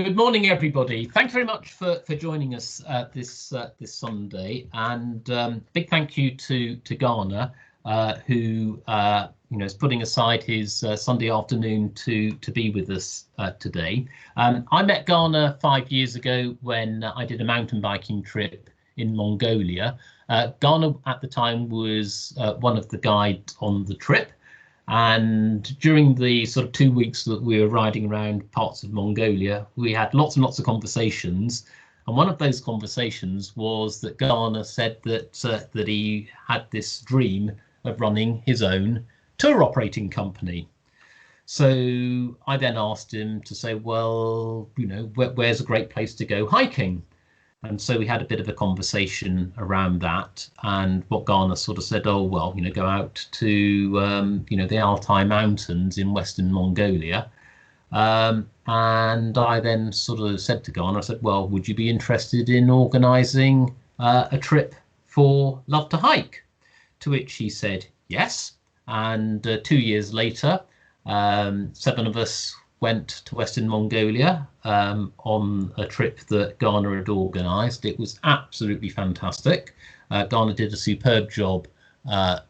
Good morning, everybody. Thanks very much for joining us this Sunday, and big thank you to Ghana, who is putting aside his Sunday afternoon to be with us today. I met Ghana 5 years ago when I did a mountain biking trip in Mongolia. Ghana at the time was one of the guides on the trip. And during the sort of 2 weeks that we were riding around parts of Mongolia, we had lots and lots of conversations. And one of those conversations was that Ghana said that he had this dream of running his own tour operating company. So I then asked him to say, well, where's a great place to go hiking? And so we had a bit of a conversation around that, and what Ghana sort of said, oh, well, go out to, the Altai Mountains in Western Mongolia. And I then sort of said to Ghana, I said, well, would you be interested in organising a trip for Love to Hike? To which he said, yes. And 2 years later, 7 of us went to Western Mongolia on a trip that Ghana had organised. It was absolutely fantastic. Ghana did a superb job at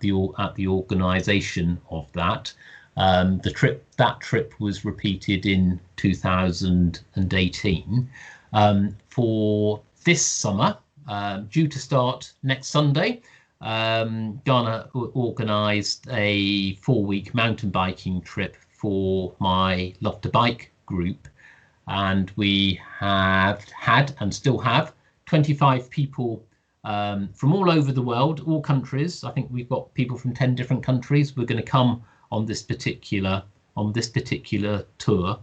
the organisation of that. That trip was repeated in 2018. For this summer, due to start next Sunday, Ghana organised a 4-week mountain biking trip for my Love to Bike group, and we have had and still have 25 people from all over the world, all countries. I think we've got people from 10 different countries. We're going to come on this particular tour,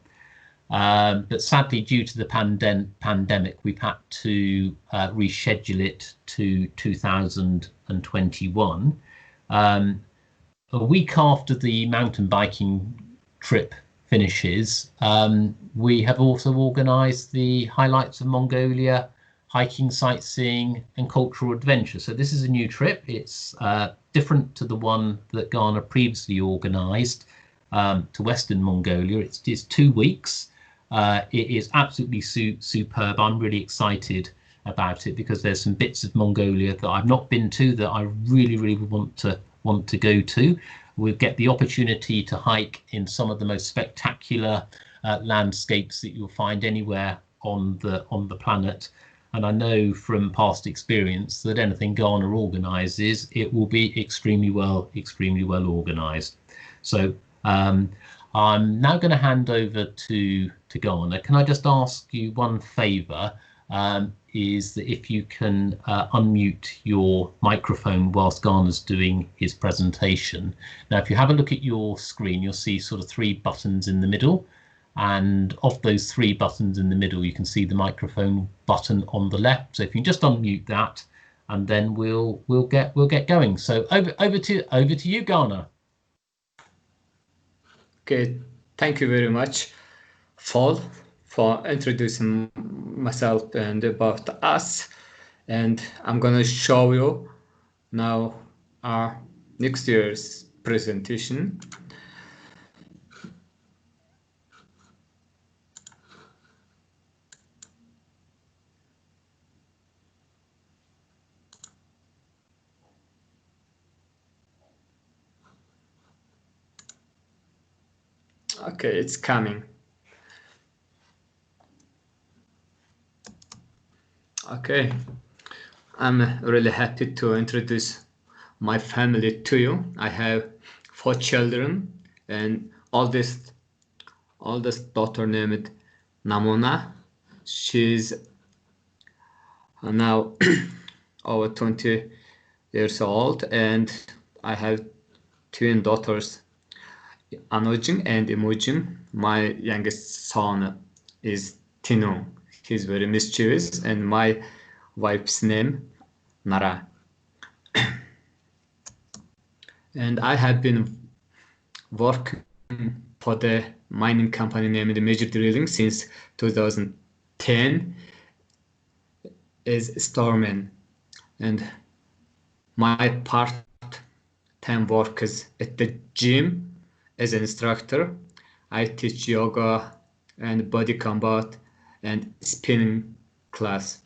but sadly, due to the pandemic, we've had to reschedule it to 2021. A week after the mountain biking trip finishes, we have also organised the Highlights of Mongolia hiking, sightseeing and cultural adventure. So this is a new trip. It's different to the one that Ghana previously organised to Western Mongolia. It's 2 weeks. It is absolutely superb. I'm really excited about it because there's some bits of Mongolia that I've not been to that I really want to go to. We'll get the opportunity to hike in some of the most spectacular landscapes that you'll find anywhere on the planet. And I know from past experience that anything Ghana organises, it will be extremely well organised. So I'm now going to hand over to Ghana. Can I just ask you one favour? Is that if you can unmute your microphone whilst Ghana's doing his presentation. Now, if you have a look at your screen, you'll see sort of 3 buttons in the middle. And of those 3 buttons in the middle, you can see the microphone button on the left. So if you can just unmute that, and then we'll get going. So over to you, Ghana. Okay, thank you very much, Paul, for introducing myself and about us. And I'm gonna show you now our next year's presentation. Okay, it's coming. Okay, I'm really happy to introduce my family to you. I have 4 children, and oldest daughter named Namona. She's now over 20 years old, and I have twin daughters, Anojin and Emojin. My youngest son is Tino. He's very mischievous, and my wife's name, Nara. And I have been working for the mining company named Major Drilling since 2010 as storeman. And my part-time work is at the gym as an instructor. I teach yoga and body combat and spinning class.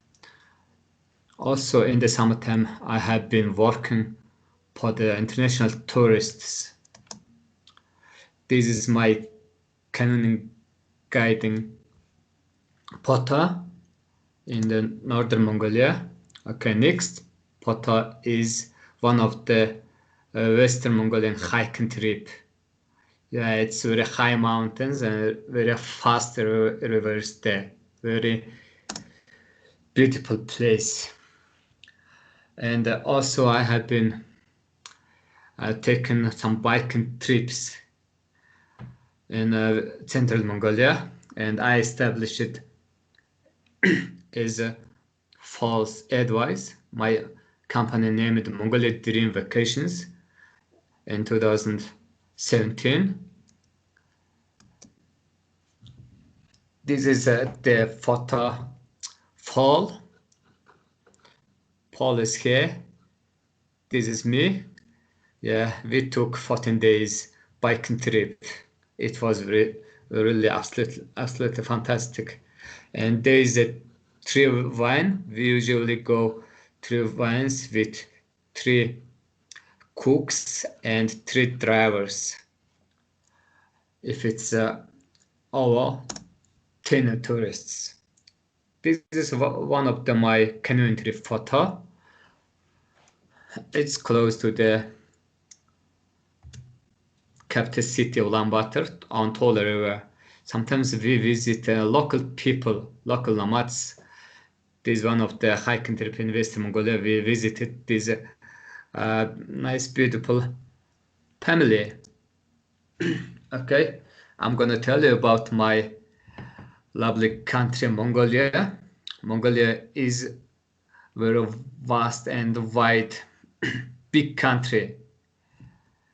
Also in the summertime, I have been working for the international tourists. This is my canoeing guiding Pota in the northern Mongolia. Okay, next, Pota is one of the western Mongolian hiking trip. Yeah, it's very high mountains and very fast rivers there. Very beautiful place. And also I have been taken some biking trips in central Mongolia, and I established it as a false advice. My company named Mongolia Dream Vacations in 2017. This is the photo fall. Paul is here. This is me. Yeah, we took 14 days biking trip. It was really absolutely fantastic. And there is a 3 wine. We usually go 3 wines with 3 cooks and 3 drivers. If it's our 10 tourists. This is one of my canoeing trip photo. It's close to the capital city of Ulaanbaatar on Tola River. Sometimes we visit local people, local nomads. This is one of the hiking trip in West Mongolia. We visited this nice, beautiful family. Okay, I'm gonna tell you about my lovely country, Mongolia. Mongolia is very vast and wide, big country,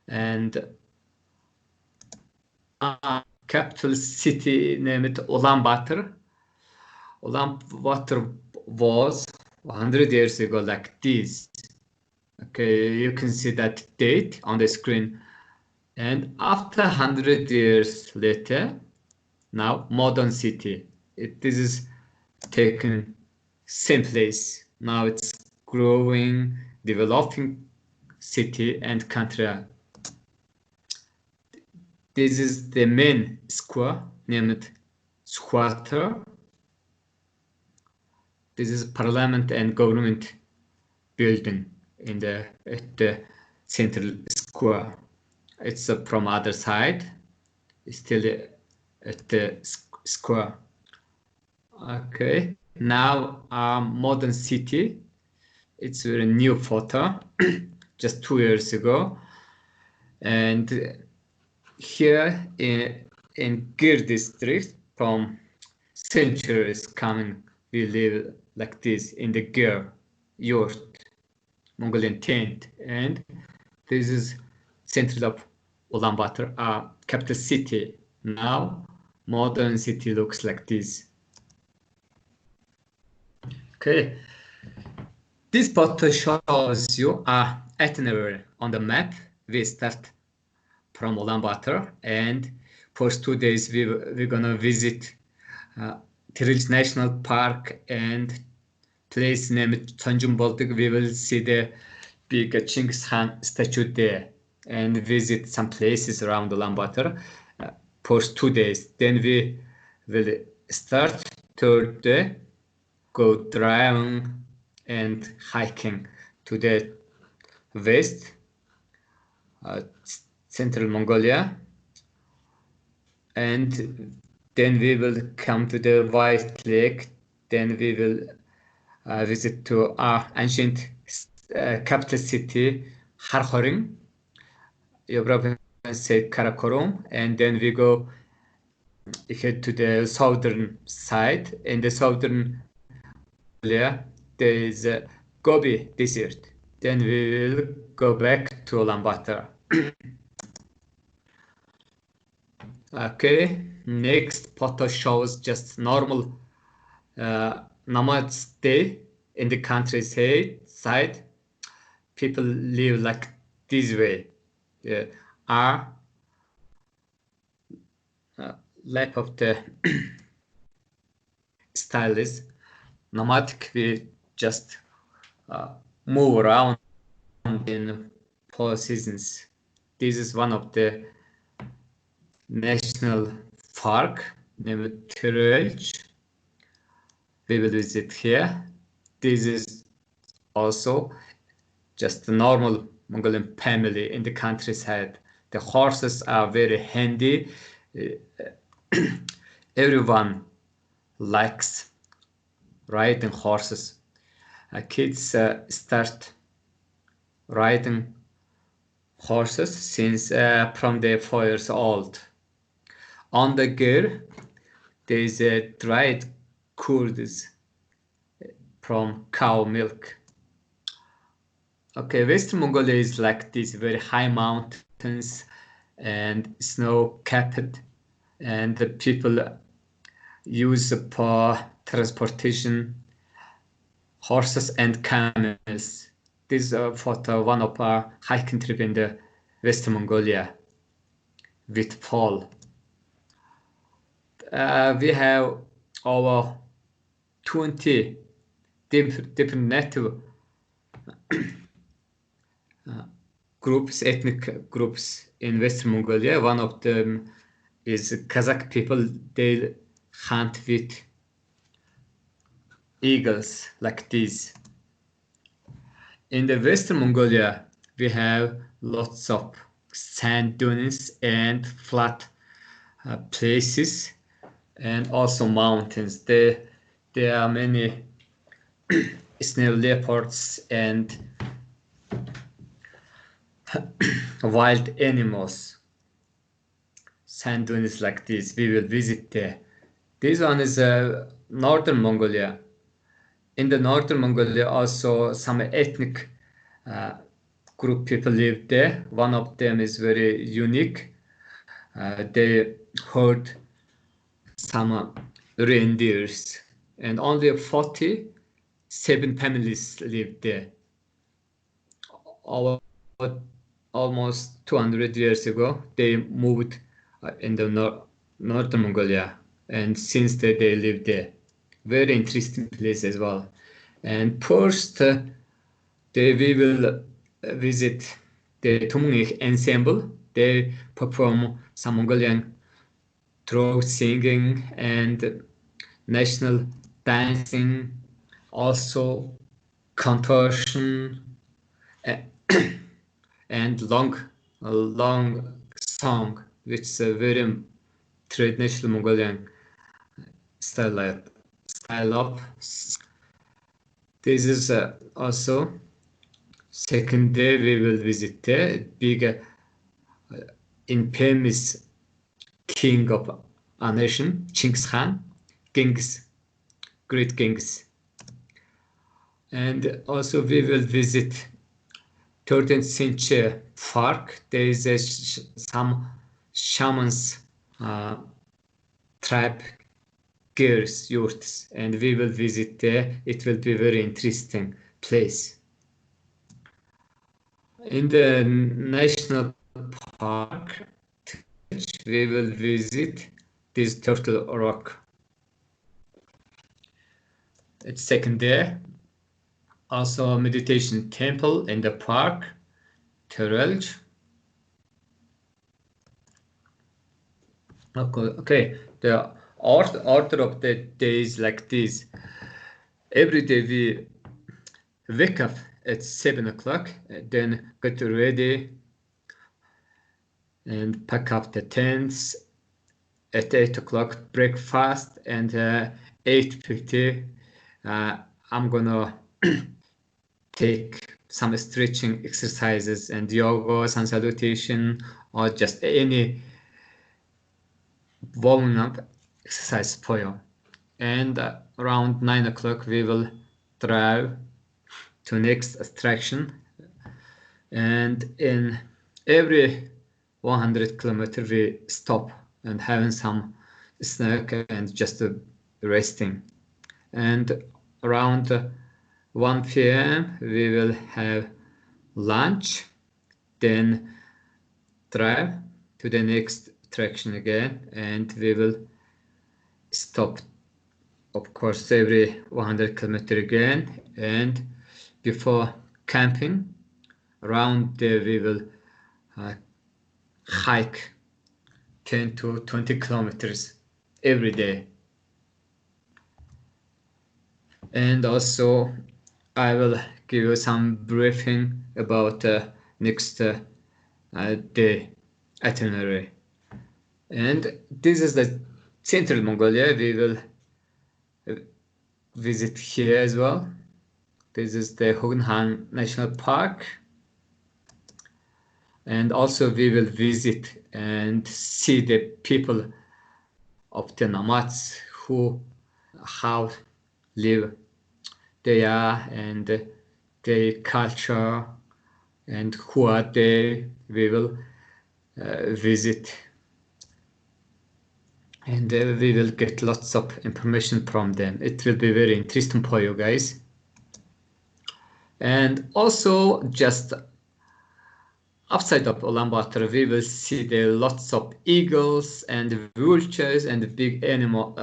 and capital city named Ulaanbaatar. Ulaanbaatar was 100 years ago like this. Okay, you can see that date on the screen. And after 100 years later, now modern city. This is taken same place. Now it's growing, developing city and country. This is the main square named Squatter. This is parliament and government building in at the central square. It's from other side. It's still at the square. Okay, now modern city. It's a new photo, just 2 years ago, and here in Gir district, from centuries coming, we live like this in the Gir yurt, Mongolian tent, and this is central of Ulaanbaatar, capital city. Now modern city looks like this. Okay, this photo shows you itinerary on the map. We start from Ulaanbaatar, and for 2 days we're gonna visit Trilj National Park and place named Tanjung Baltic. We will see the big Chinggis Khan statue there and visit some places around Ulaanbaatar for 2 days. Then we will start third day, go driving and hiking to the west, central Mongolia, and then we will come to the White Lake. Then we will visit to our ancient capital city, Kharkhoring. You probably say Karakorum, and then we go head to the southern side. In the southern area, there is a Gobi Desert. Then we will go back to Ulaanbaatar. Okay, next photo shows just normal nomads day in the countryside. People live like this way. lap of the style is nomadic. We just move around in 4 seasons. This is one of the national park named Tyrrell. We will visit here. This is also just a normal Mongolian family in the countryside. The horses are very handy. Everyone likes riding horses. Kids start riding horses since from they're 4 years old. On the gear, there is a dried curds from cow milk. Okay, Western Mongolia is like these very high mountains and snow-capped, and the people use for transportation horses and camels. This is for one of our hiking trip in the Western Mongolia with Paul. We have over 20 different native groups, ethnic groups in Western Mongolia. One of them is Kazakh people. They hunt with eagles like these. In the Western Mongolia, we have lots of sand dunes and flat places, and also mountains. There are many snow leopards and wild animals. Sand dunes like this, we will visit there. This one is northern Mongolia. In the northern Mongolia, also some ethnic group people live there. One of them is very unique. They herd some reindeers, and only 47 families live there. Almost 200 years ago, they moved in the northern Mongolia, and since then they live there. Very interesting place as well. And first, we will visit the Tumungik ensemble. They perform some Mongolian throat singing and national dancing, also contortion, and long song, which is a very traditional Mongolian style of. This is also second day we will visit the big infamous king of a nation, Chinggis Khan, great Genghis. And also we will visit 13th century park. There is some shamans tribe gears, yurts, and we will visit there. It will be a very interesting place. In the national park, we will visit this Turtle Rock. It's second day. Also a meditation temple in the park, Tyrrell. Okay. The order of the day is like this. Every day we wake up at 7 o'clock, then get ready and pack up the tents. At 8 o'clock, breakfast, and 8:50, I'm gonna take some stretching exercises and yoga, sun salutation, or just any warming up exercise for you. And around 9 o'clock we will drive to next attraction, and in every 100 kilometers we stop and having some snack and just resting. And around 1 p.m. we will have lunch, then drive to the next attraction again, and we will stop, of course, every 100 kilometer again. And before camping around there, we will hike 10 to 20 kilometers every day. And also I will give you some briefing about next day itinerary. And this is the central Mongolia. We will visit here as well. This is the Hunhan National Park. And also we will visit and see the people of the nomads, who, how live they are, and their culture, and who are they. We will visit, and we will get lots of information from them. It will be very interesting for you guys. And also, just outside of Ulaanbaatar, we will see there lots of eagles and vultures and big animal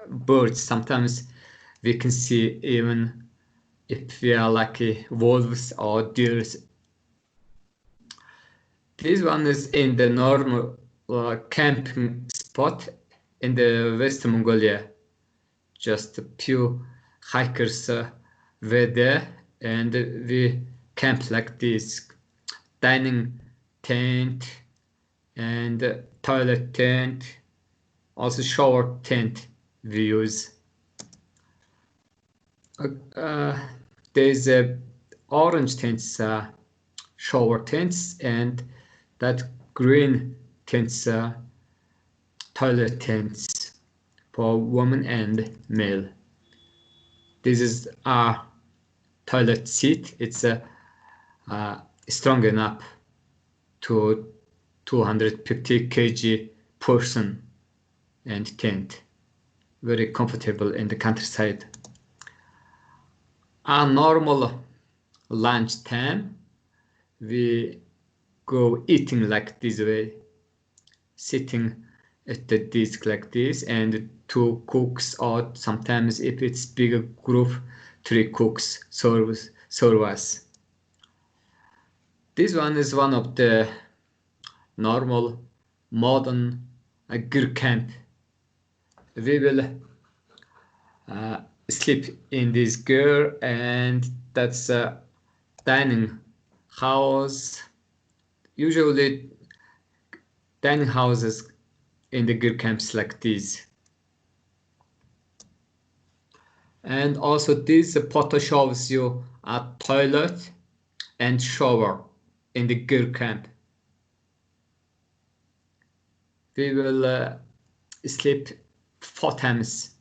birds. Sometimes we can see, even if we are lucky, wolves or deers. This one is in the normal camping spot in the West Mongolia. Just a few hikers were there, and we camped like this: dining tent and toilet tent, also shower tent we use. There's a orange tents, shower tents, and that green tents, toilet tents for women and male. This is our toilet seat. It's strong enough to 250 kg person and tent. Very comfortable in the countryside. Our normal lunch time, we go eating like this way, sitting at the desk like this, and 2 cooks, or sometimes if it's bigger group, 3 cooks serve us. This one is one of the normal modern gear camp. We will sleep in this gear, and that's a dining house. Usually dining houses in the gear camps like this. And also this photo shows you a toilet and shower in the gear camp. We will sleep 4 times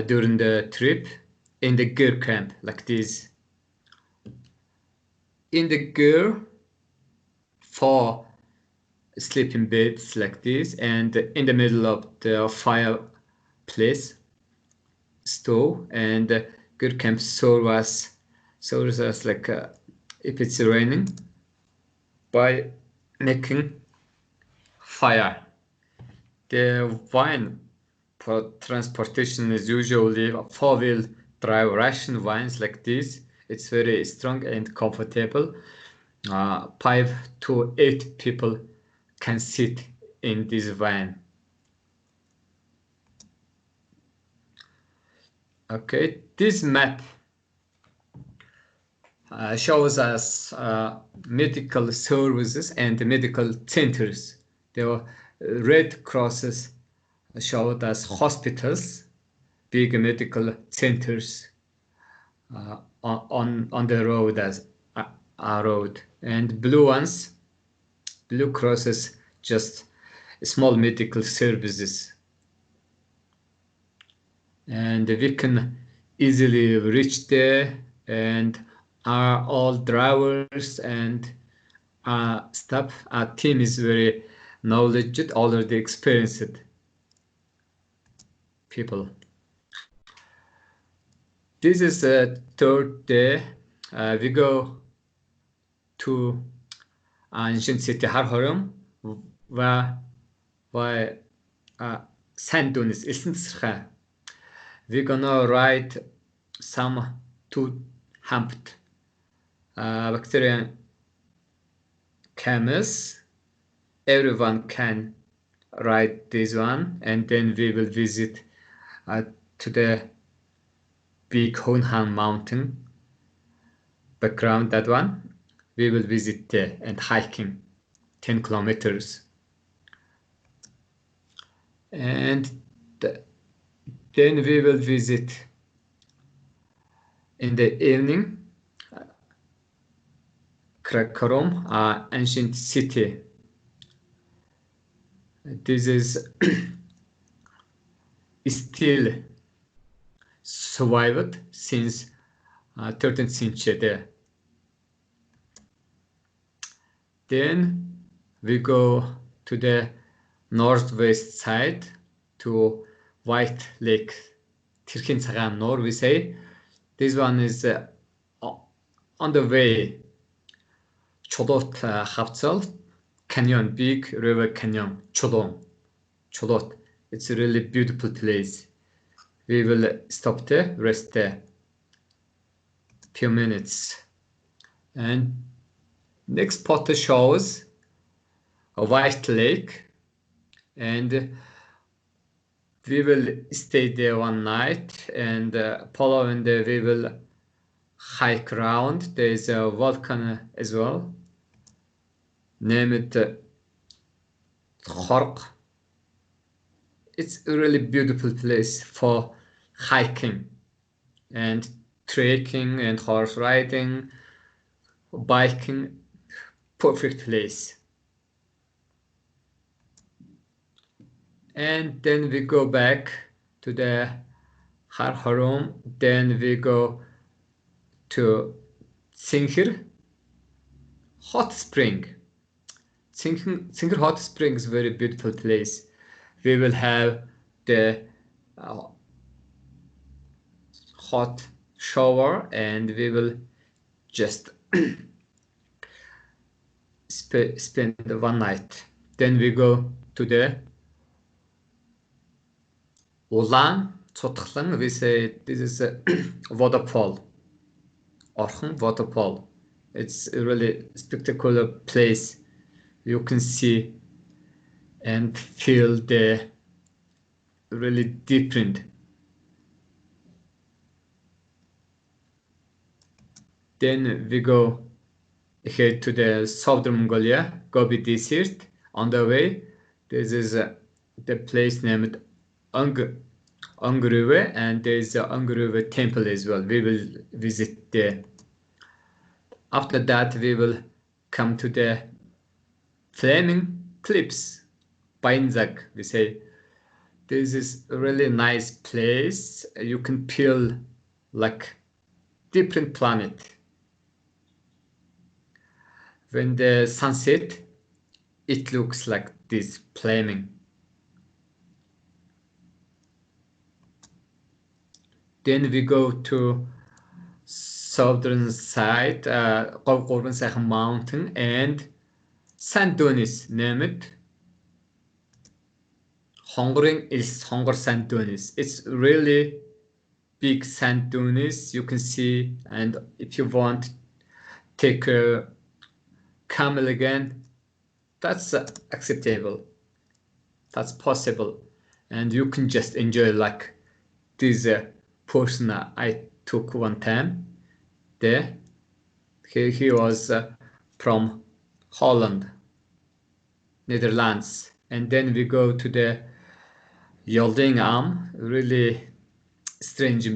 during the trip in the gear camp like this. In the gear, 4 sleeping beds like this, and in the middle of the fireplace stove, and gear camp serves us like if it's raining, by making fire. The wine for transportation is usually 4-wheel drive Russian wines like this. It's very strong and comfortable. 5 to 8 people can sit in this van. Okay, this map shows us medical services and medical centers. There are red crosses showed us hospitals, big medical centers on the road, as a road, and blue ones, blue crosses, just small medical services. And we can easily reach there, and all drivers and staff, our team is very knowledgeable, already experienced people. This is the 3rd day. We go to ancient city Harhorum, và sand dunes ilsen tsra. We're gonna ride some two-humped Bactrian camels. Everyone can ride this one, and then we will visit to the big Hunhan mountain background. That one we will visit there and hiking 10 kilometers, and then we will visit in the evening Krakatorum, ancient city. This is still survived since 13th century. Then we go to the northwest side to White Lake, Tirkin Цагаан Нуур, we say. This one is on the way. Чулуут хавцал canyon, big river canyon, Чулуут. It's a really beautiful place. We will stop there, rest there few minutes, and next spot shows a White Lake, and we will stay there one night, and following there we will hike around. There is a volcano as well, named Khorg. It's a really beautiful place for hiking and trekking and horse riding, biking. Perfect place. And then we go back to the Har Harum. Then we go to Tsinkir Hot Spring. Tsinkir Hot Spring is a very beautiful place. We will have the hot shower, and we will just spend one night. Then we go to the Улаан Цутгалан. We say this is a waterfall, Orhan waterfall. It's a really spectacular place. You can see and feel the really different. Then we go here to the southern Mongolia, Gobi Desert. On the way, this is the place named Angruve, and there is the Angruve temple as well. We will visit there. After that, we will come to the Flaming Cliffs, Bainzak, we say. This is a really nice place. You can feel like different planet. When the sunset, it looks like this flaming. Then we go to southern side, Говгурбан сайхан mountain, and sand dunes named Хонгор sand dunes. It's really big sand dunes you can see, and if you want take a camel again, that's acceptable, that's possible, and you can just enjoy like this person I took one time there. He was from Holland, Netherlands. And then we go to the Yolding really strange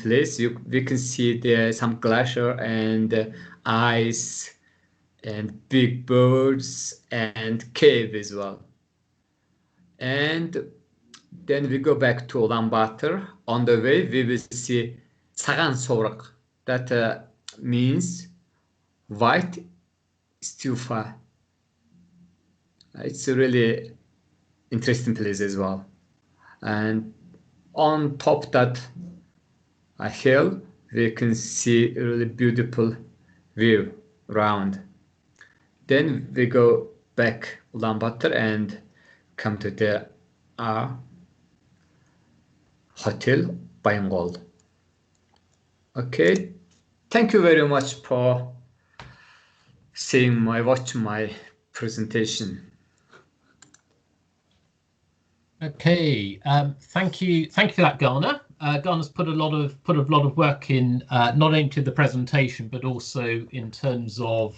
place. We can see there some glacier and ice and big birds and cave as well. And then we go back to Ulaanbaatar. On the way, we will see Цагаан Сураг. That means white stupa. It's a really interesting place as well. And on top that a hill, we can see a really beautiful view around. Then we go back Ulaanbaatar and come to the hotel Bayangol. Okay, thank you very much for watching my presentation. Okay, thank you for that, Garner. Garner's put a lot of work in, not only to the presentation but also in terms of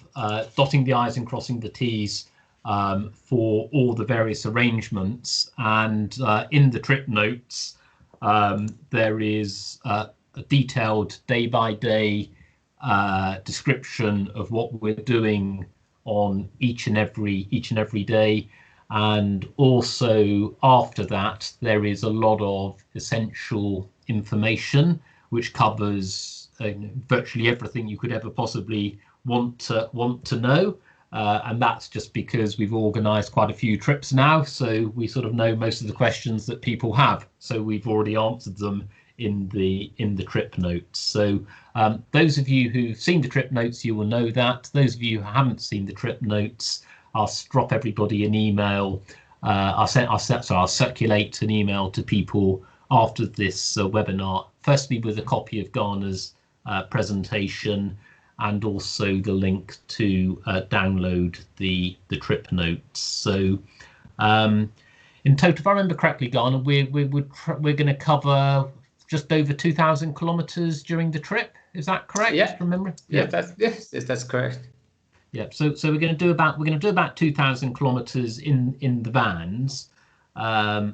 dotting the I's and crossing the T's for all the various arrangements. And in the trip notes, there is a detailed day-by-day description of what we're doing on each and every day. And also after that, there is a lot of essential information which covers virtually everything you could ever possibly want to know. And that's just because we've organised quite a few trips now, so we sort of know most of the questions that people have. So we've already answered them in the trip notes. So those of you who've seen the trip notes, you will know that. Those of you who haven't seen the trip notes, I'll drop everybody an email. I'll circulate an email to people after this webinar, firstly with a copy of Garner's presentation and also the link to download the trip notes. So in total, if I remember correctly, Garner, we're going to cover just over 2,000 kilometers during the trip. Is that correct? Yeah. Remember? Yeah, that's correct. Yeah, so we're going to do about 2,000 kilometers in the vans.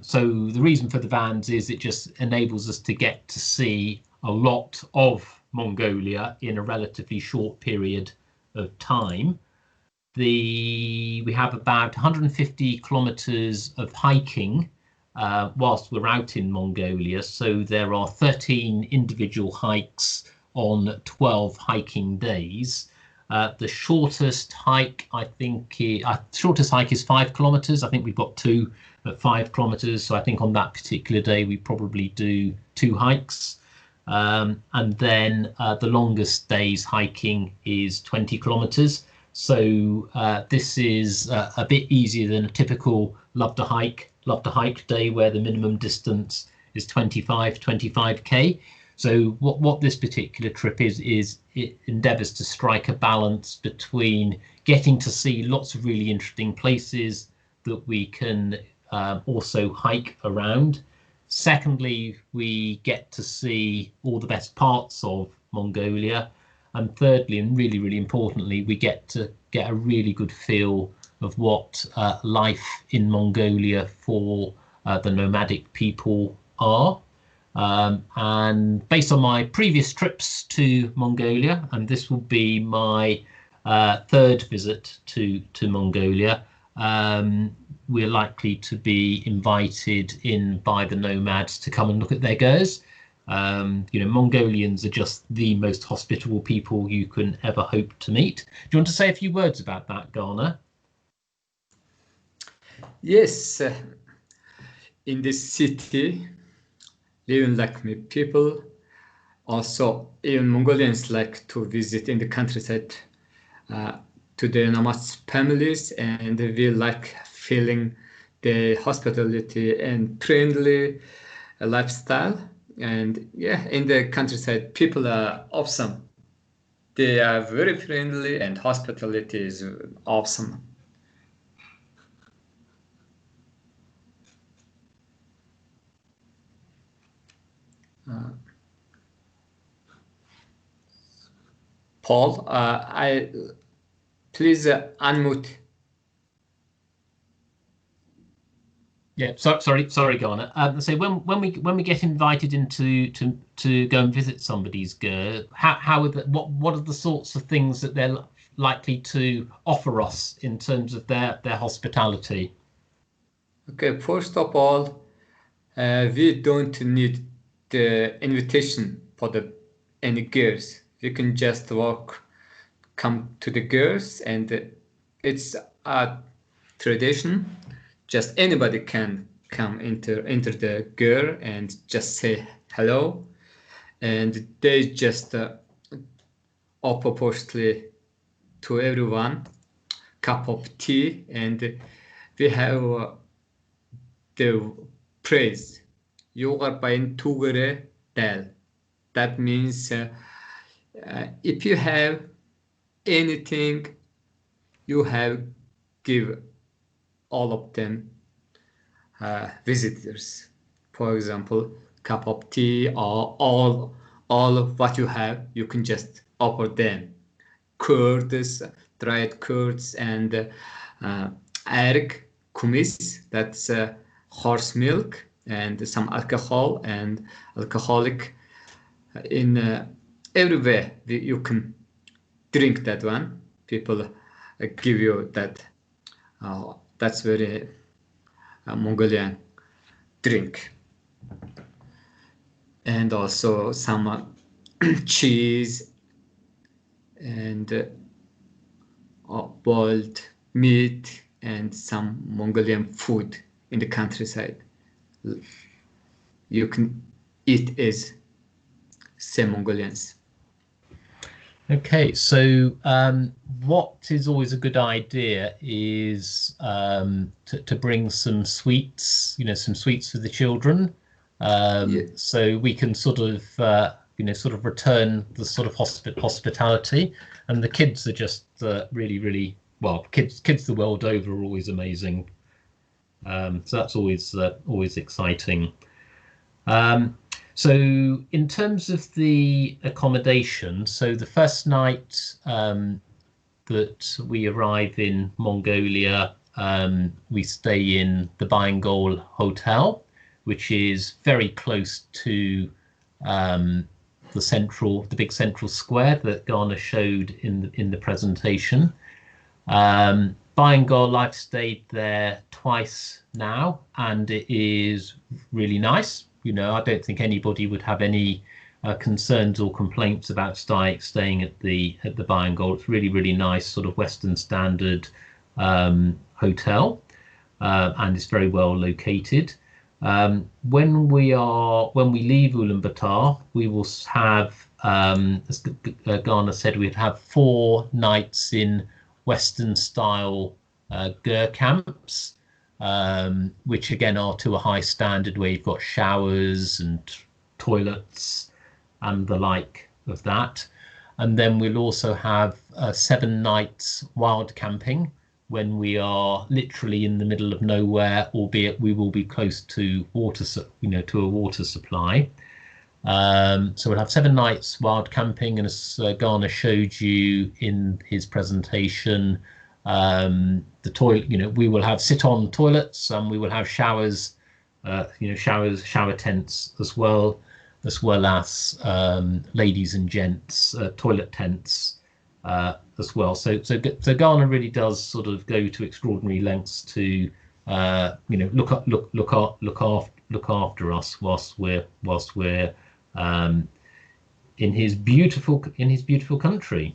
So the reason for the vans is it just enables us to get to see a lot of Mongolia in a relatively short period of time. We have about 150 kilometers of hiking whilst we're out in Mongolia. So there are 13 individual hikes on 12 hiking days. The shortest hike, I think, shortest hike is 5 kilometers. I think we've got 2 at 5 kilometers. So I think on that particular day, we probably do 2 hikes. And then the longest day's hiking is 20 kilometers. So this is a bit easier than a typical love to hike day where the minimum distance is 25k. So what this particular trip is it endeavours to strike a balance between getting to see lots of really interesting places that we can also hike around. Secondly, we get to see all the best parts of Mongolia. And thirdly, and really, really importantly, we get to get a really good feel of what life in Mongolia for the nomadic people are. And based on my previous trips to Mongolia, and this will be my 3rd visit to Mongolia, we're likely to be invited in by the nomads to come and look at their gers. Mongolians are just the most hospitable people you can ever hope to meet. Do you want to say a few words about that, Garner? Yes, in this city, living like me people, also even Mongolians like to visit in the countryside to the nomad families, and we like feeling the hospitality and friendly lifestyle. And yeah, in the countryside, people are awesome. They are very friendly and hospitality is awesome. Paul, please unmute. Yeah, sorry, Garner. So when we get invited into to go and visit somebody's ger, what are the sorts of things that they're likely to offer us in terms of their hospitality? Okay, first of all, we don't need the invitation for any girls. We can just come to the girls, and it's a tradition. Just anybody can come enter the girl and just say hello, and they just oppositely to everyone cup of tea, and we have the praise. Yogar payin tugere del. That means if you have anything, you have give all of them visitors. For example, cup of tea or all of what you have, you can just offer them. Curds, dried curds, and arg, kumis, that's horse milk, and some alcohol and alcoholic. In everywhere you can drink that one. People give you that. That's very Mongolian drink, and also some cheese and boiled meat and some Mongolian food in the countryside. You can eat as say Mongolians. Okay, so what is always a good idea is to bring some sweets, some sweets for the children, so we can sort of return the sort of hospitality, and the kids are just really well. Kids the world over are always amazing, so that's always exciting. So in terms of the accommodation, so the first night that we arrive in Mongolia, we stay in the Bengal Hotel, which is very close to the big central square that Ghana showed in the presentation. Bengal, I've stayed there twice now, and it is really nice. I don't think anybody would have any concerns or complaints about staying at the Bengal. It's really nice, sort of Western standard hotel, and it's very well located. When we leave Ulaanbaatar, we will have, as Ghana said, we'd have 4 nights in Western style ger camps. Which again are to a high standard, where you've got showers and toilets and the like of that. And then we'll also have 7 nights wild camping, when we are literally in the middle of nowhere, albeit we will be close to water, to a water supply. So we'll have 7 nights wild camping, and as Ghana showed you in his presentation, the toilet, we will have sit-on toilets, and we will have showers, shower tents as well as ladies and gents toilet tents as well. So Ghana really does sort of go to extraordinary lengths to look after us whilst we're in his beautiful country.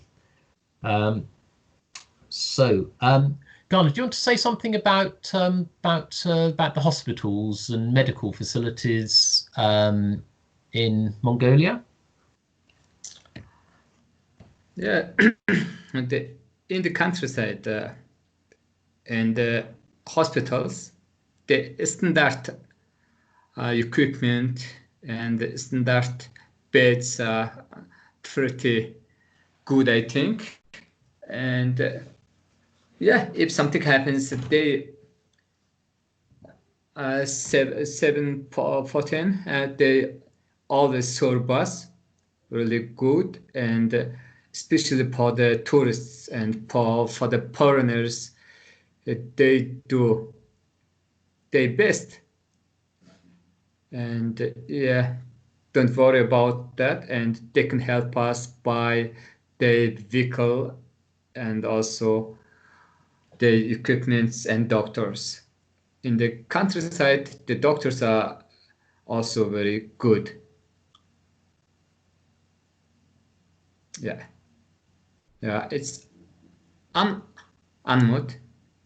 So, Ghana, do you want to say something about the hospitals and medical facilities in Mongolia? Yeah, in the countryside and hospitals, the standard equipment and the standard beds are pretty good, I think. And yeah, if something happens, they 7 for 10, they always serve us really good, and especially for the tourists and for the foreigners, they do their best. And yeah, don't worry about that, and they can help us by the vehicle and also the equipments and doctors. In the countryside, the doctors are also very good. Yeah, it's unmute,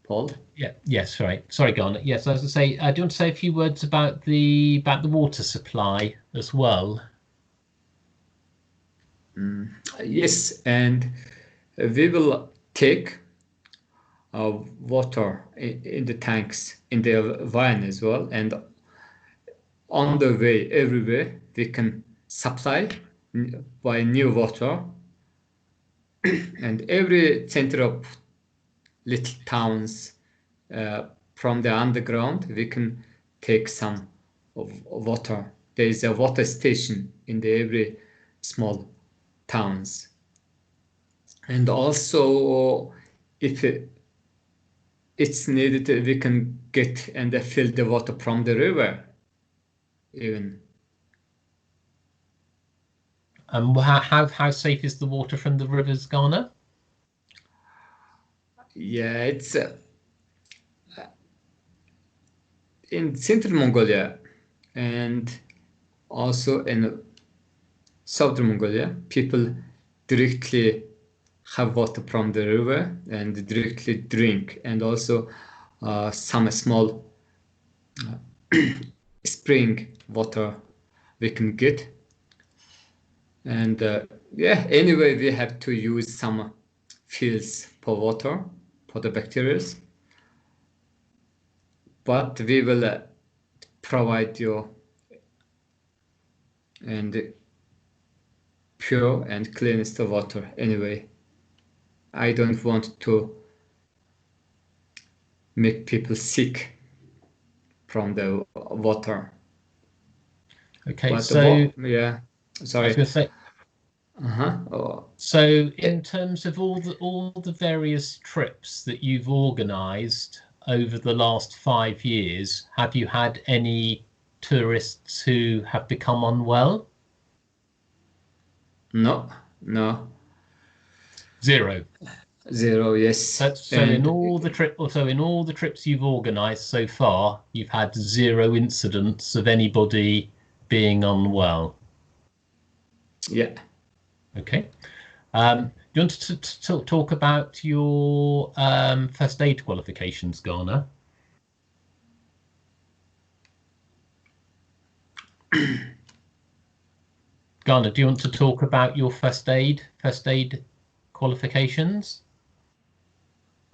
Paul. Yeah. Yes. Right. Sorry, Ghana. Yes, as I say, do you want to say a few words about the water supply as well? Yes, and we will take water in the tanks in the vine as well, and on the way everywhere we can supply by new water, and every center of little towns from the underground we can take some of water. There is a water station in the every small towns, and also if it's needed we can get and fill the water from the river even. And how safe is the water from the rivers, Ghana? Yeah, it's in central Mongolia and also in southern Mongolia, people directly have water from the river and directly drink, and also some small spring water we can get. And yeah, anyway, we have to use some fields for water for the bacteria, but we will provide you and pure and cleanest water anyway. I don't want to make people sick from the water. Okay, But so yeah, I was sorry. going to say, Oh, so in terms of all the various trips that you've organised over the last 5 years, have you had any tourists who have become unwell? no, no, Zero. zero, yes. So in And all the trips you've organised so far, you've had zero incidents of anybody being unwell. yeah, Okay. Do you want to talk about your first aid qualifications, Ghana? Ghana, do you want to talk about your first aid qualifications?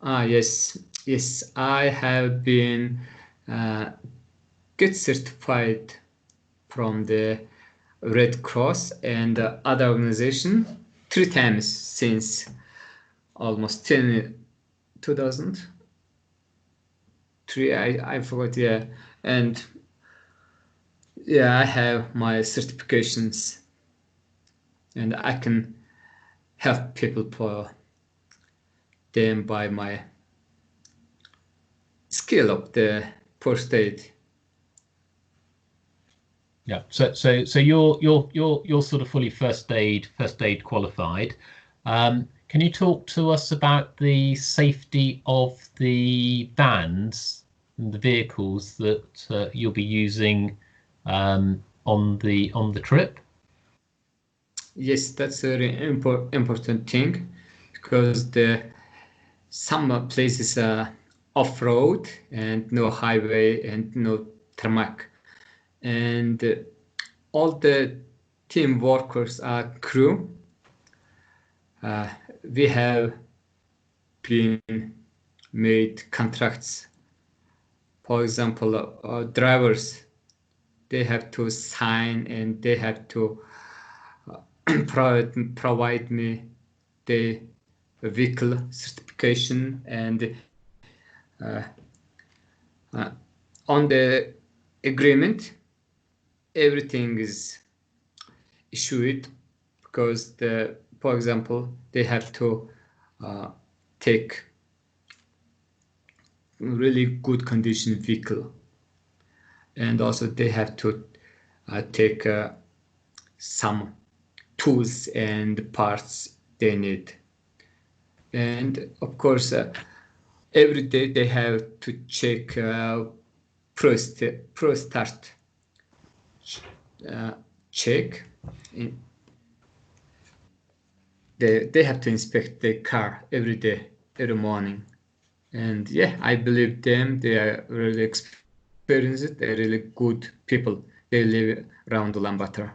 yes, yes, I have been uh, get certified from the Red Cross and other organization 3 times since almost 2003. I forgot, yeah. And yeah, I have my certifications and I can help people for them by my skill of the first aid. Yeah. So you're sort of fully first aid qualified. Can you talk to us about the safety of the vans and the vehicles that you'll be using on the trip? Yes, that's a very important thing because the some places are off-road and no highway and no tarmac, and all the team workers are crew. We have been made contracts. For example, drivers, they have to sign and they have to provide me the vehicle certification, and uh, on the agreement everything is issued because the for example they have to uh, take really good condition vehicle, and also they have to take some tools and parts they need, and of course every day they have to check pro start uh, check in, they have to inspect the car every day, every morning. And yeah, I believe them. They are really experienced. They're really good people. They live around Ulaanbaatar.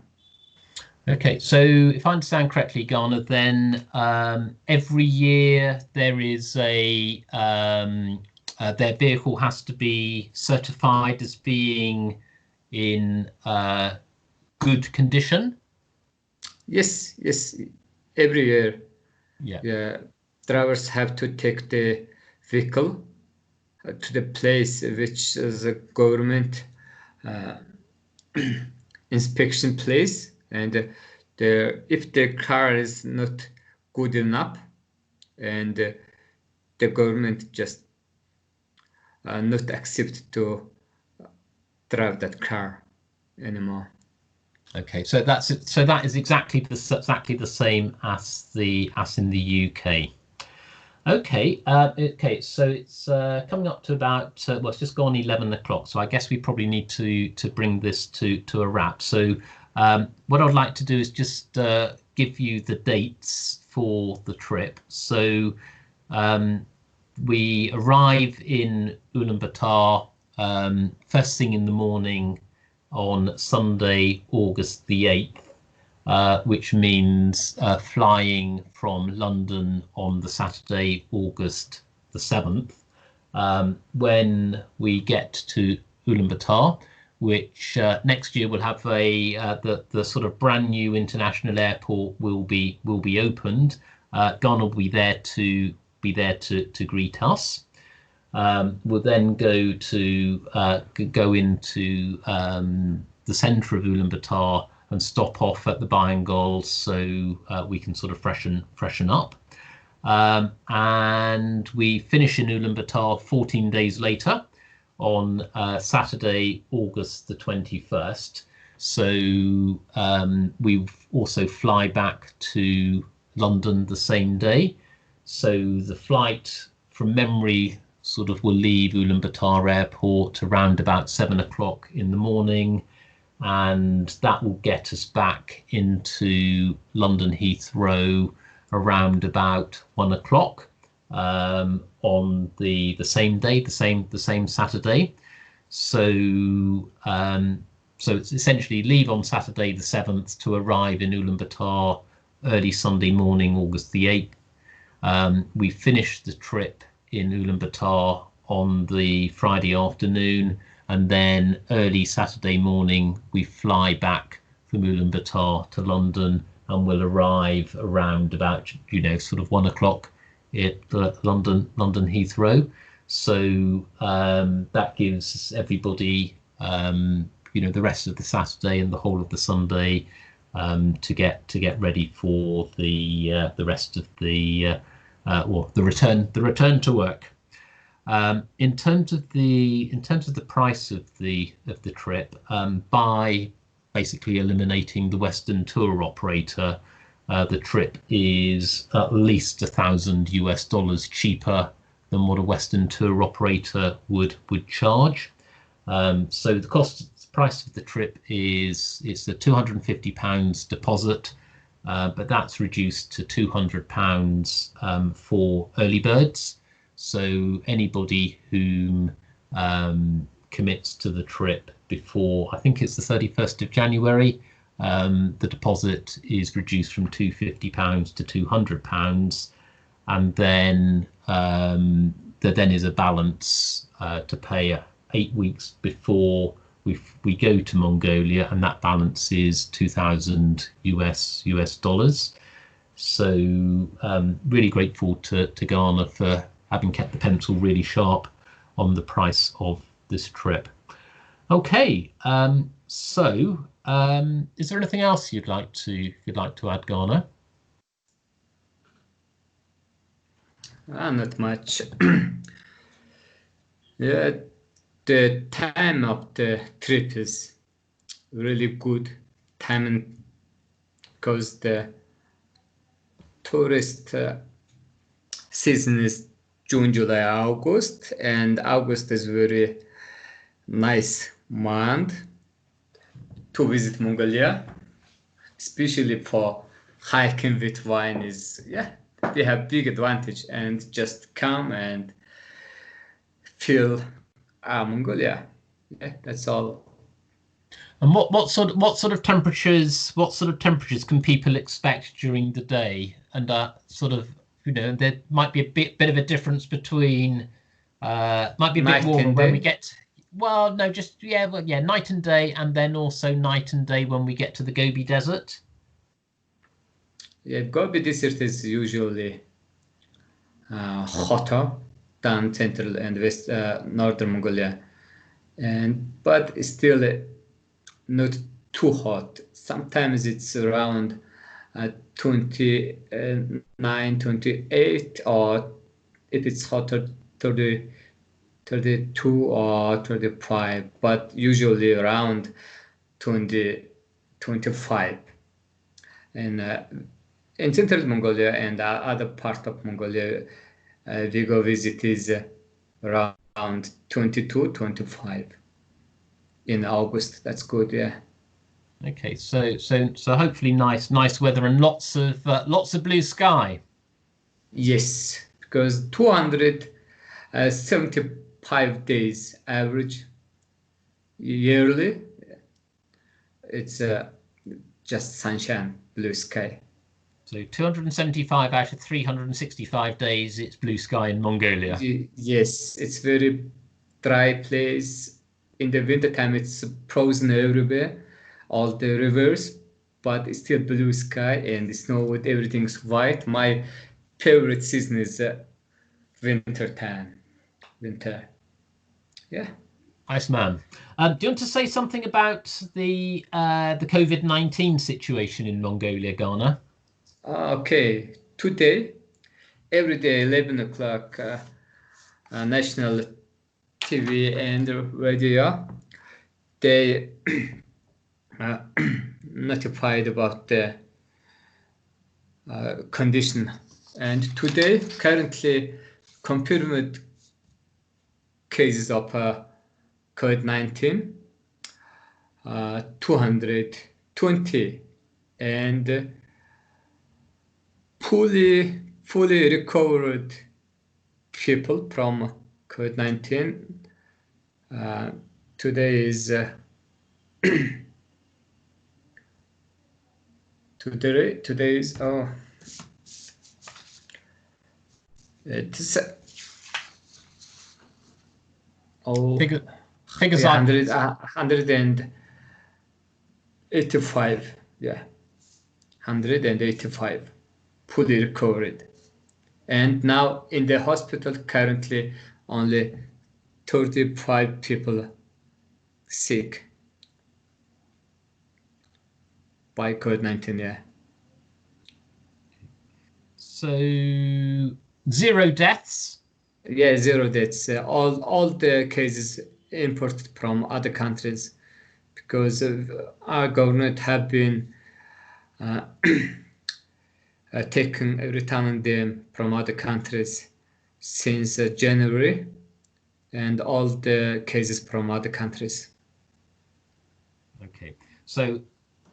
Okay, so if I understand correctly, Ghana, then every year there is their vehicle has to be certified as being in good condition. Yes, yes. Every year, Yeah. yeah, drivers have to take the vehicle to the place which is a government uh, inspection place, and if the car is not good enough, and the government just not accept to drive that car anymore. Okay, so that is exactly the same as in the UK. Okay, okay, so it's coming up to about well, it's just gone 11 o'clock, so I guess we probably need to bring this to a wrap. So what I'd like to do is just give you the dates for the trip. So we arrive in Ulaanbaatar first thing in the morning on Sunday, August the 8th, which means flying from London on the Saturday, August the 7th. When we get to Ulaanbaatar, which next year will have the sort of brand new international airport will be opened. Ghana will be there to greet us. We'll then go into the centre of Ulaanbaatar and stop off at the Bayangols so we can sort of freshen up. And we finish in Ulaanbaatar 14 days later on Saturday, August the 21st. So we also fly back to London the same day. So the flight from memory sort of will leave Ulaanbaatar Airport around about 7 o'clock in the morning, and that will get us back into London Heathrow around about 1 o'clock on the same day, the same Saturday. So so it's essentially leave on Saturday the 7th to arrive in Ulaanbaatar early Sunday morning, August the 8th. We finish the trip in Ulaanbaatar on the Friday afternoon, and then early Saturday morning we fly back from Ulaanbaatar to London, and we'll arrive around about sort of 1 o'clock at London Heathrow. So that gives everybody the rest of the Saturday and the whole of the Sunday to get ready for the rest of the the return to work. In terms of the price of the trip, by basically eliminating the Western tour operator, the trip is at least $1,000 cheaper than what a Western tour operator would charge. So the price of the trip is it's a £250 deposit, but that's reduced to £200 for early birds. So anybody who commits to the trip before, I think it's the 31st of January, the deposit is reduced from £250 to £200, and then there then is a balance to pay 8 weeks before we go to Mongolia, and that balance is $2,000 US. So really grateful to Ghana for having kept the pencil really sharp on the price of this trip. Okay, so is there anything else you'd like to add, Ghana? Not much. Yeah, the time of the trip is really good time, because the tourist season is June, July, August, and August is very nice month to visit Mongolia, especially for hiking with wine. They have big advantage, and just come and feel Mongolia. Yeah, that's all. And what sort of temperatures can people expect during the day? And there might be a bit of a difference between might be a bit Night warmer and when we day. get well no just yeah well yeah night and day, and then also night and day when we get to the Gobi Desert. Yeah, Gobi Desert is usually hotter than central and west northern Mongolia, and but still not too hot. Sometimes it's around 29, 28, or if it's hotter, 30, 32 or 35, but usually around 20, 25. And in central Mongolia and other part of Mongolia, we go visit is around 22, 25 in August. That's good, yeah. Okay, so hopefully nice weather and lots of blue sky. Yes, because 275 days average yearly, it's just sunshine, blue sky. So 275 out of 365 days, it's blue sky in Mongolia. Yes, it's very dry place. In the winter time, it's frozen everywhere, all the rivers, but it's still blue sky and snow with everything's white. My favorite season is winter time. Winter, yeah. Iceman. Do you want to say something about the COVID-19 situation in Mongolia, Ghana? Okay, today, every day, 11 o'clock, national TV and radio, they uh, notified about the condition. And today, currently, confirmed cases of COVID-19, 220, and fully recovered people from COVID-19. Uh, today is today is it's oh Figures yeah, are 185, yeah, 185 fully recovered, and now in the hospital currently only 35 people sick by COVID-19. Yeah. so 0 deaths. Yeah, zero deaths. All the cases imported from other countries because our government have been uh, taking returning them from other countries since January, and all the cases from other countries. Okay, so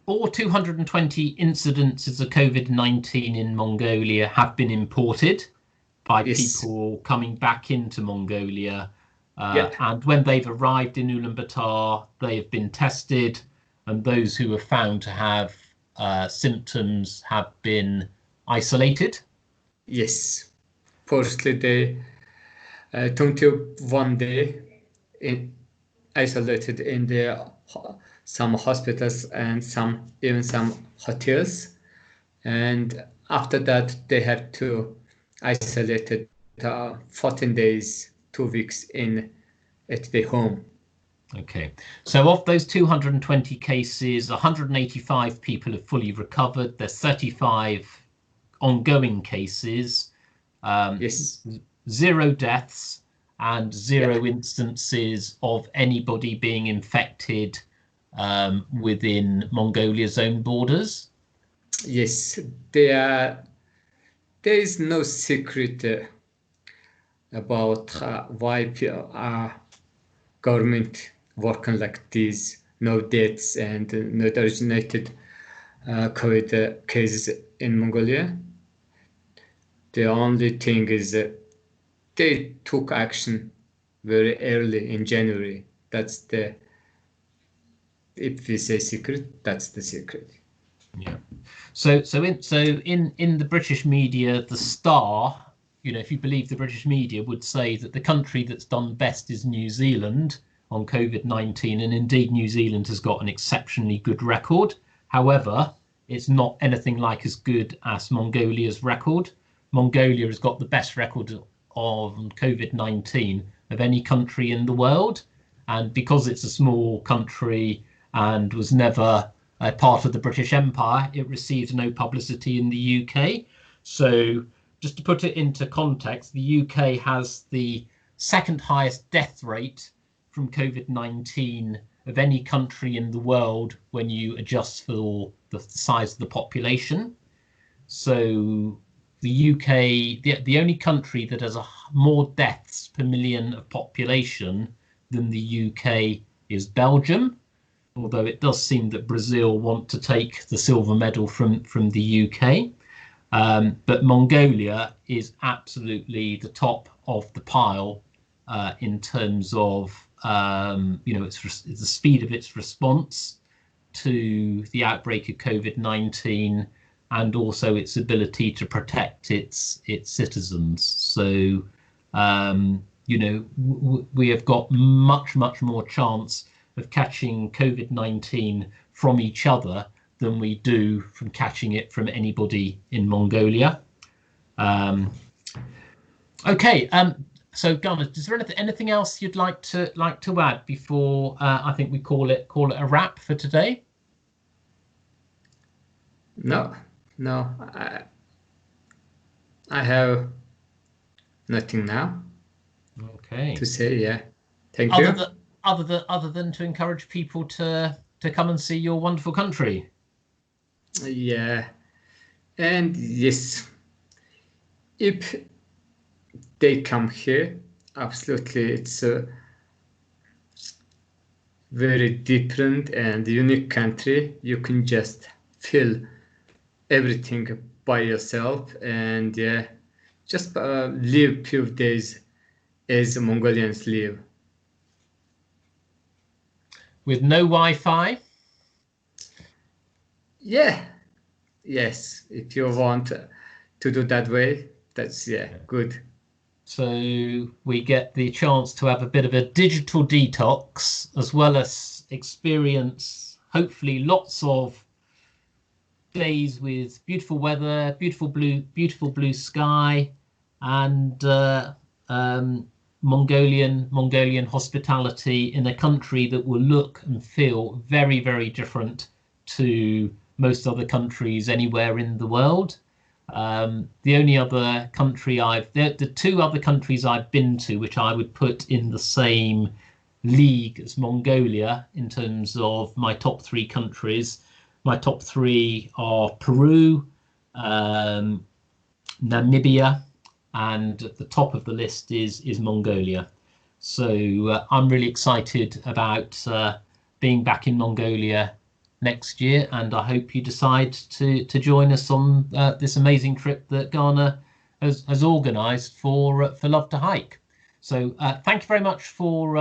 all 220 incidences of COVID-19 in Mongolia have been imported by Yes. people coming back into Mongolia. Yep. And when they've arrived in Ulaanbaatar, they have been tested, and those who are found to have symptoms have been isolated. Yes. Firstly, they 21 day in, isolated in the some hospitals and some hotels, and after that they have to isolated 14 days, 2 weeks in at the home. Okay, so of those 220 cases, 185 people have fully recovered. There's 35 ongoing cases, um, Yes. 0 deaths, and Yep. 0 instances of anybody being infected within Mongolia's own borders. Yes. There is no secret about why government working like this. No deaths and not originated COVID cases in Mongolia. The only thing is that they took action very early in January. That's the if we say secret, that's the secret. Yeah. So in the British media, the star, if you believe the British media, would say that the country that's done best is New Zealand on COVID-19, and indeed New Zealand has got an exceptionally good record. However, it's not anything like as good as Mongolia's record. Mongolia has got the best record on COVID-19 of any country in the world, and because it's a small country and was never part of the British Empire, it received no publicity in the UK. So just to put it into context, the UK has the second highest death rate from COVID-19 of any country in the world when you adjust for the size of the population. So the UK, the only country that has more deaths per million of population than the UK is Belgium, although it does seem that Brazil want to take the silver medal from the UK. But Mongolia is absolutely the top of the pile in terms of the speed of its response to the outbreak of COVID-19 and also its ability to protect its citizens. So we have got much more chance of catching COVID-19 from each other than we do from catching it from anybody in Mongolia. Okay, so Gunnar, is there anything else you'd like to add before I think we call it a wrap for today? No, I have nothing now. Okay. To say, yeah. Thank you. Other than to encourage people to come and see your wonderful country. Yeah, and yes, if they come here, absolutely, it's a very different and unique country. You can just feel everything by yourself, and yeah, just live few days as Mongolians live. With no Wi-Fi? Yeah, yes, if you want to do that way, that's good. So we get the chance to have a bit of a digital detox, as well as experience hopefully lots of days with beautiful weather, beautiful blue sky, and Mongolian hospitality in a country that will look and feel very different to most other countries anywhere in the world. The only other country the two other countries I've been to, which I would put in the same league as Mongolia in terms of my top three countries. My top three are Peru, Namibia, and at the top of the list is Mongolia. So I'm really excited about being back in Mongolia next year, and I hope you decide to join us on this amazing trip that Ghana has organised for Love to Hike. So thank you very much for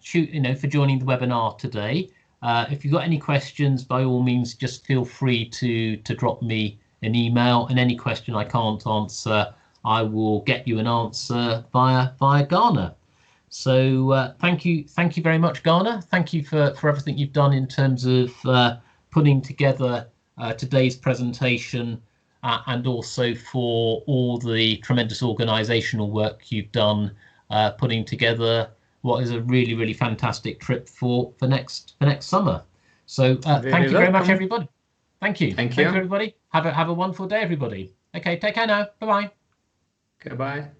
joining the webinar today. If you've got any questions, by all means, just feel free to drop me an email, and any question I can't answer, I will get you an answer via Ghana. So thank you very much, Ghana. Thank you for everything you've done in terms of putting together today's presentation, and also for all the tremendous organisational work you've done putting together what is a really fantastic trip for next summer. So thank you very much, everybody. Thank you. Thank you, everybody. Have a wonderful day, everybody. Okay, take care now. Bye-bye. Goodbye.